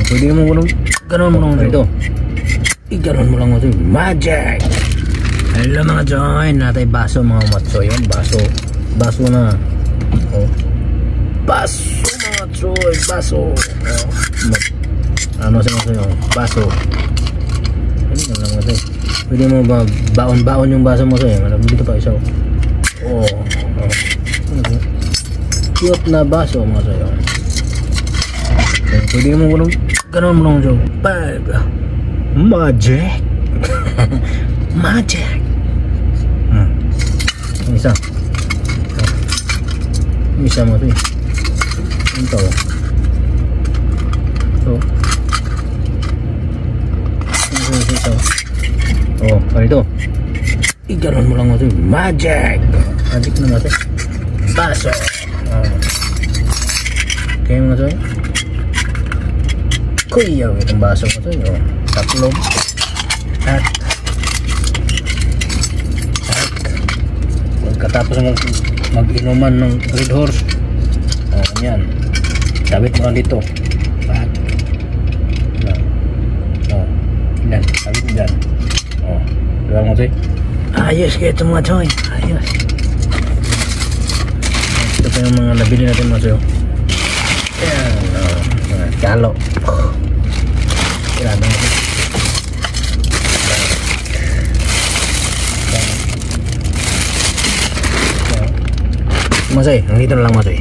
Pwede mo ganun mo lang ito. Ganun mo lang ito. Magic! Hello mga joy. Natay baso mga matsoy. Baso. Baso na. Oh. Baso mga joy. Baso. Oh. Ano sa'yo? Baso. Ano lang mo sa'yo. Pwede mo ba baon-baon yung baso mo sa'yo. Dito pa isa. Oh. Cute na baso mga sa'yo. Pwede mo ganun mo lang ito. Magic. Magic. Isa. Isa mo ito. Ito. Ito. Oh, ito. Iganon mo lang ito. Magic. Magic na natin. Baso. Okay mga ito. Kuyaw itong baso mo ito. Tatlog. At pagkatapos mag-inuman ng Red Horse, yan, sabit mo lang dito. Yan, sabit mo dyan. Diba mo ito? Ayos kayo ito mga choy. Ayos. Ito pa yung mga nabili natin mga choy. Yan, mga kalo. Yan, Masay, nandito na lang Masay.